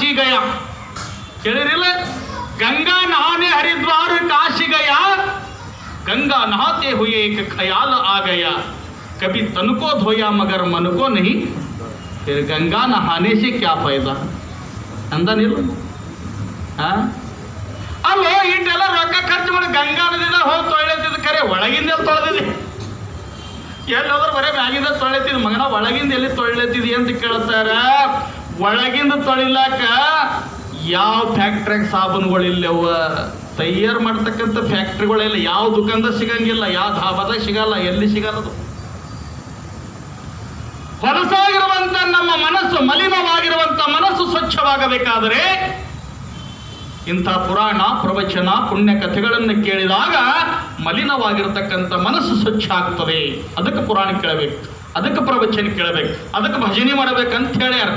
काशी गया ಕೇಳಿರಿಲ್ಲ गंगा नहाने हरिद्वार काशी गया गंगा नहाते हुए एक ख्याल आ गया कभी तन को धोया मगर मन को नहीं फिर गंगा नहाने से क्या फायदा ಅಂದನಿಲ್ಲ ಅಲ್ಲೋ ಇಟ್ಟೆಲ್ಲ ರೊಕ್ಕ ಖರ್ಚು ಮಾಡಿ ಗಂಗಾ ನದಿದ ಹೋಗಿ ತೊಳೆತಿದ್ದ ಕರೆ ಒಳಗಿಂದ ತೊಳೆದಿದೆ ಎಲ್ಲೋದ್ರು ಬರೇ ಮ್ಯಾಗಿಂದ ತೊಳೆತಿದ್ ಮಗನ ಒಳಗಿಂದ ಎಲ್ಲಿ ತೊಳೆತಿದಿ ಅಂತ ಕೇಳ್ತಾರ ಒಳಗಿಂದ ತೊಳಿಲಾಕ ಯಾವ ಫ್ಯಾಕ್ಟ್ರಿಯಾಗ ಸಾಬೂನುಗಳಿಲ್ಲವ ತಯಾರು ಮಾಡ್ತಕ್ಕಂಥ ಫ್ಯಾಕ್ಟ್ರಿಗಳೆಲ್ಲ ಯಾವ ದುಕಾನ್ದಾಗ ಸಿಗಂಗಿಲ್ಲ ಯಾವ ಧಾಬಾದಾಗ ಸಿಗಲ್ಲ ಎಲ್ಲಿ ಸಿಗಲ್ಲದು ಹೊಲಸಾಗಿರುವಂತ ನಮ್ಮ ಮನಸ್ಸು ಮಲಿನವಾಗಿರುವಂತ ಮನಸ್ಸು ಸ್ವಚ್ಛವಾಗಬೇಕಾದರೆ ಇಂಥ ಪುರಾಣ ಪ್ರವಚನ ಪುಣ್ಯ ಕಥೆಗಳನ್ನು ಕೇಳಿದಾಗ ಮಲಿನವಾಗಿರತಕ್ಕಂಥ ಮನಸ್ಸು ಸ್ವಚ್ಛ ಆಗ್ತದೆ ಅದಕ್ಕೆ ಪುರಾಣ ಕೇಳಬೇಕು ಅದಕ್ಕೆ ಪ್ರವಚನ ಕೇಳಬೇಕು ಅದಕ್ಕೆ ಭಜನೆ ಮಾಡಬೇಕಂತ ಹೇಳ್ಯಾರ